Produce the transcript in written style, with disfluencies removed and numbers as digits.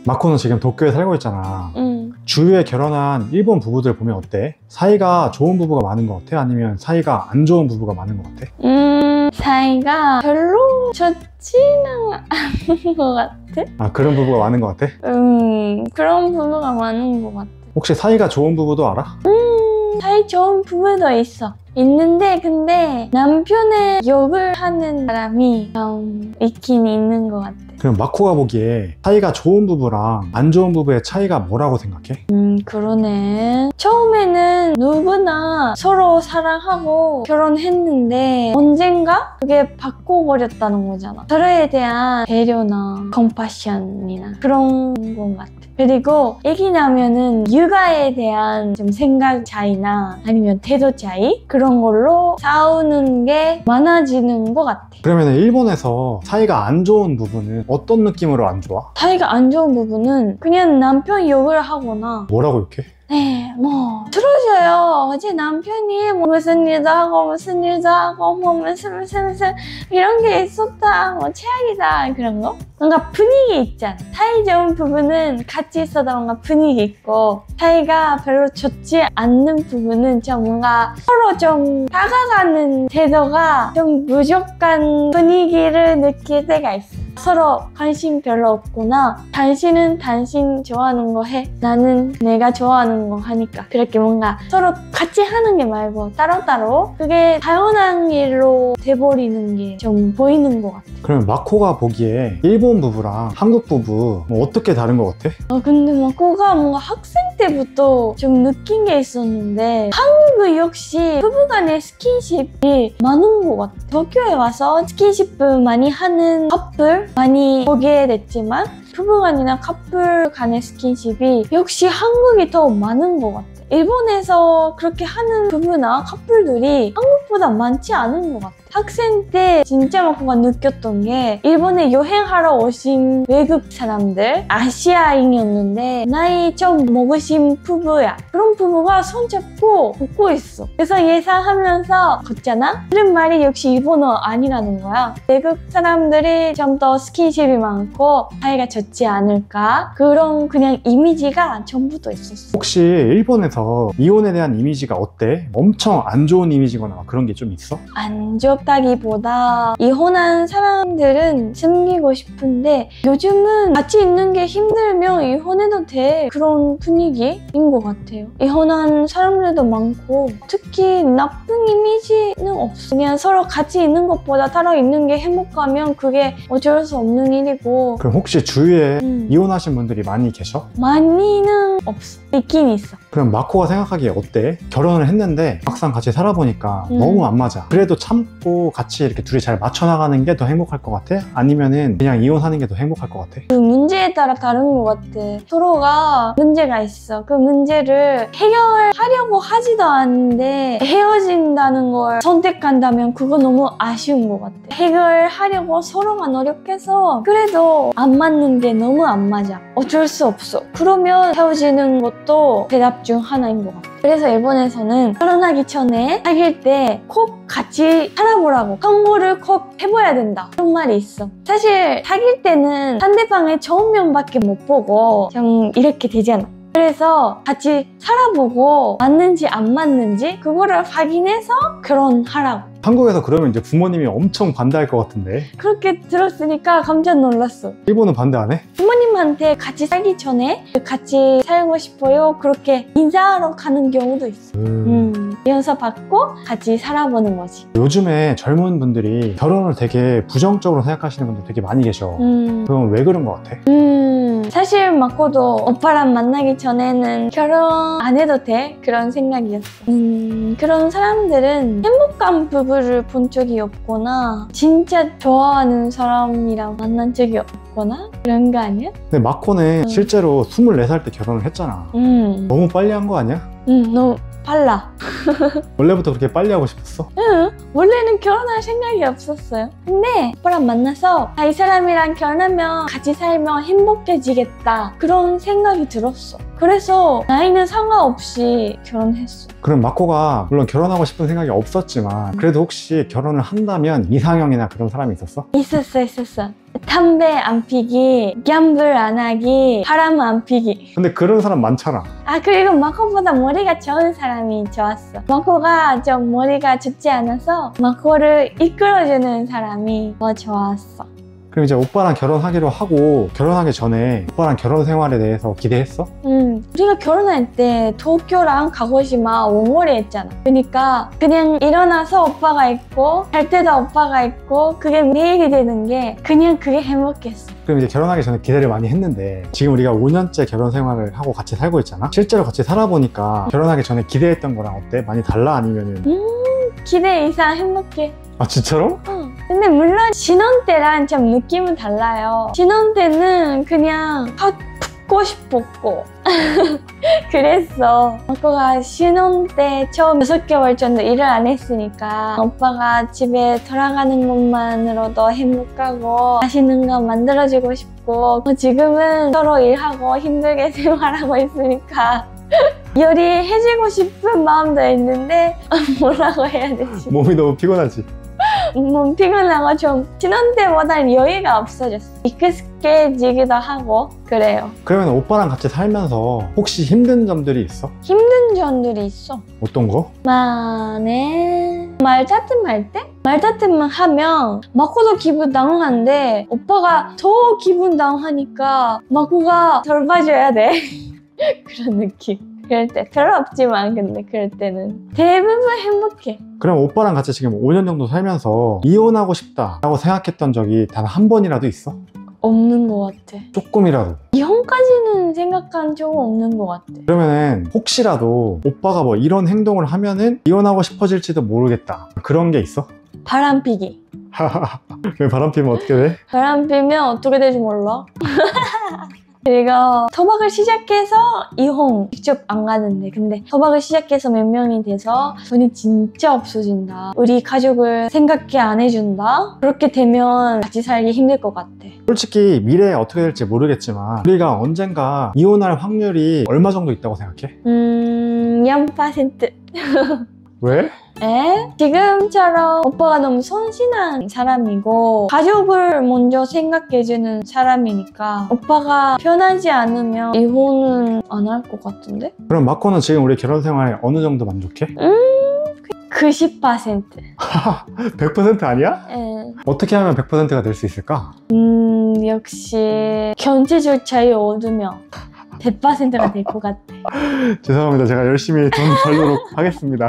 마코는 지금 도쿄에 살고 있잖아. 응. 주위에 결혼한 일본 부부들 보면 어때? 사이가 좋은 부부가 많은 것 같아? 아니면 사이가 안 좋은 부부가 많은 것 같아? 사이가 별로 좋지는 않은 것 같아. 아, 그런 부부가 많은 것 같아? 그런 부부가 많은 것 같아. 혹시 사이가 좋은 부부도 알아? 사이 좋은 부부도 있어. 있는데 근데 남편의 욕을 하는 사람이 좀 있긴 있는 것 같아. 그럼 마코가 보기에 사이가 좋은 부부랑 안 좋은 부부의 차이가 뭐라고 생각해? 그러네. 처음에는 누구나 서로 사랑하고 결혼했는데 언젠가 그게 바꿔버렸다는 거잖아. 서로에 대한 배려나 컴패션이나 그런 것 같아. 그리고 애기 나면은 육아에 대한 좀 생각 차이나 아니면 태도 차이? 그런 걸로 싸우는 게 많아지는 것 같아. 그러면 일본에서 사이가 안 좋은 부부는 어떤 느낌으로 안 좋아? 사이가 안 좋은 부분은 그냥 남편 욕을 하거나 뭐라고 욕해? 네, 뭐 들어줘요. 어제 남편이 뭐 무슨 일도 하고 뭐 무슨 이런 게 있었다. 뭐 최악이다. 그런 거? 뭔가 분위기 있잖아. 사이 좋은 부분은 같이 있어도 뭔가 분위기 있고 사이가 별로 좋지 않는 부분은 좀 뭔가 서로 좀 다가가는 태도가 좀 부족한 분위기를 느낄 때가 있어. 서로 관심 별로 없구나. 당신은 당신 좋아하는 거 해. 나는 내가 좋아하는 거 하니까. 그렇게 뭔가 서로 같이 하는 게 말고 따로따로 그게 당연한 일로 돼버리는 게 좀 보이는 것 같아. 그러면 마코가 보기에 일본 부부랑 한국 부부 뭐 어떻게 다른 것 같아? 근데 마코가 뭔가 학생 때부터 좀 느낀 게 있었는데 한국은 역시 부부간의 스킨십이 많은 것 같아. 도쿄에 와서 스킨십을 많이 하는 커플 많이 보게 됐지만 부부간이나 커플 간의 스킨십이 역시 한국이 더 많은 것 같아. 일본에서 그렇게 하는 부부나 커플들이 한국보다 많지 않은 것 같아. 학생 때 진짜 마코가 느꼈던 게 일본에 여행하러 오신 외국 사람들 아시아인이었는데 나이 좀 먹으신 부부야. 그런 부부가 손잡고 걷고 있어. 그래서 예상하면서 걷잖아? 그런 말이 역시 일본어 아니라는 거야. 외국 사람들이 좀 더 스킨십이 많고 사이가 좋지 않을까? 그런 그냥 이미지가 전부터 있었어. 혹시 일본에서 이혼에 대한 이미지가 어때? 엄청 안 좋은 이미지거나 그런 게 좀 있어? 안 좋다기보다 이혼한 사람들은 숨기고 싶은데 요즘은 같이 있는 게 힘들면 이혼해도 돼. 그런 분위기인 것 같아요. 이혼한 사람들도 많고 특히 나쁜 이미지는 없어. 그냥 서로 같이 있는 것보다 따로 있는 게 행복하면 그게 어쩔 수 없는 일이고. 그럼 혹시 주위에 이혼하신 분들이 많이 계셔? 많이는 없어. 있긴 있어. 그럼 마코가 생각하기에 어때? 결혼을 했는데 막상 같이 살아보니까 너무 안 맞아. 그래도 참고 같이 이렇게 둘이 잘 맞춰나가는 게 더 행복할 것 같아? 아니면은 그냥 이혼하는 게 더 행복할 것 같아? 그 문제에 따라 다른 것 같아. 서로가 문제가 있어. 그 문제를 해결하려고 하지도 않는데 헤어진다는 걸 선택한다면 그거 너무 아쉬운 것 같아. 해결하려고 서로가 노력해서 그래도 안 맞는 게 너무 안 맞아. 어쩔 수 없어. 그러면 헤어지는 것도 대답 중 하나인 것 같아. 그래서 일본에서는 결혼하기 전에 사귈 때 꼭 같이 살아보라고 선고를 꼭 해봐야 된다 그런 말이 있어. 사실 사귈 때는 상대방의 좋은 면밖에 못 보고 좀 이렇게 되잖아. 그래서 같이 살아보고 맞는지 안 맞는지 그거를 확인해서 결혼하라고. 한국에서 그러면 이제 부모님이 엄청 반대할 것 같은데 그렇게 들었으니까 깜짝 놀랐어. 일본은 반대 안 해? 부모님한테 같이 살기 전에 같이 살고 싶어요 그렇게 인사하러 가는 경우도 있어. 연서 받고 같이 살아보는 거지. 요즘에 젊은 분들이 결혼을 되게 부정적으로 생각하시는 분들 되게 많이 계셔. 그럼 왜 그런 것 같아? 사실 마코도 오빠랑 만나기 전에는 결혼 안 해도 돼 그런 생각이었어. 그런 사람들은 행복한 부부를 본 적이 없거나 진짜 좋아하는 사람이랑 만난 적이 없거나 그런 거 아니야? 근데 마코는 실제로 24살 때 결혼을 했잖아. 너무 빨리 한 거 아니야? 너무 빨라. 원래부터 그렇게 빨리 하고 싶었어? 응, 원래는 결혼할 생각이 없었어요. 근데 오빠랑 만나서 이 사람이랑 결혼하면 같이 살면 행복해지겠다 그런 생각이 들었어. 그래서 나이는 상관없이 결혼했어. 그럼 마코가 물론 결혼하고 싶은 생각이 없었지만 그래도 혹시 결혼을 한다면 이상형이나 그런 사람이 있었어? 있었어. 담배 안 피기, 갬블 안 하기, 바람 안 피기. 근데 그런 사람 많잖아. 아, 그리고 마코보다 머리가 좋은 사람이 좋았어. 마코가 좀 머리가 좋지 않아서 마코를 이끌어주는 사람이 더 좋았어. 그럼 이제 오빠랑 결혼하기로 하고 결혼하기 전에 오빠랑 결혼 생활에 대해서 기대했어? 우리가 결혼할 때 도쿄랑 가고시마 원몰에 했잖아. 그러니까 그냥 일어나서 오빠가 있고 잘 때도 오빠가 있고 그게 매일이 되는 게 그냥 그게 행복했어. 그럼 이제 결혼하기 전에 기대를 많이 했는데 지금 우리가 5년째 결혼 생활을 하고 같이 살고 있잖아. 실제로 같이 살아보니까 결혼하기 전에 기대했던 거랑 어때? 많이 달라? 아니면은 기대 이상 행복해. 아 진짜로? 근데 물론 신혼 때랑 좀 느낌은 달라요. 신혼 때는 그냥 확 붙고 싶었고 그랬어. 오빠가 신혼 때 처음 6개월 정도 일을 안 했으니까 오빠가 집에 돌아가는 것만으로도 행복하고 맛있는 거 만들어주고 싶고 지금은 서로 일하고 힘들게 생활하고 있으니까 요리해주고 싶은 마음도 있는데 뭐라고 해야 되지? 몸이 너무 피곤하지? 몸 피곤하고 좀 신혼 때보다 여유가 없어졌어. 익숙해지기도 하고 그래요. 그러면 오빠랑 같이 살면서 혹시 힘든 점들이 있어? 힘든 점들이 있어. 어떤 거? 만에 말다툼할 때? 말다툼만 하면 마코도 기분 다운한데 오빠가 더 기분 다운하니까 마코가 돌봐줘야 돼. 그런 느낌. 그럴 때 별로 없지만 근데 그럴 때는 대부분 행복해. 그럼 오빠랑 같이 지금 5년 정도 살면서 이혼하고 싶다라고 생각했던 적이 단 한 번이라도 있어? 없는 것 같아. 조금이라도. 이혼까지는 생각한 적은 없는 것 같아. 그러면은 혹시라도 오빠가 뭐 이런 행동을 하면은 이혼하고 싶어질지도 모르겠다 그런 게 있어? 바람 피기. 왜 바람 피면 어떻게 돼? 바람 피면 어떻게 될지 몰라. 그리고 도박을 시작해서 이혼 직접 안 가는데 근데 도박을 시작해서 몇 명이 돼서 돈이 진짜 없어진다. 우리 가족을 생각해 안 해준다. 그렇게 되면 같이 살기 힘들 것 같아. 솔직히 미래에 어떻게 될지 모르겠지만 우리가 언젠가 이혼할 확률이 얼마 정도 있다고 생각해? 0%. 왜? 지금처럼 오빠가 너무 선신한 사람이고 가족을 먼저 생각해주는 사람이니까 오빠가 편하지 않으면 이혼은 안 할 것 같은데? 그럼 마코는 지금 우리 결혼 생활에 어느 정도 만족해? 90%. 100% 아니야? 예. 어떻게 하면 100%가 될 수 있을까? 역시 경제적 자유 얻으면 100%가 될 것 같아. 죄송합니다. 제가 열심히 돈 벌도록 하겠습니다.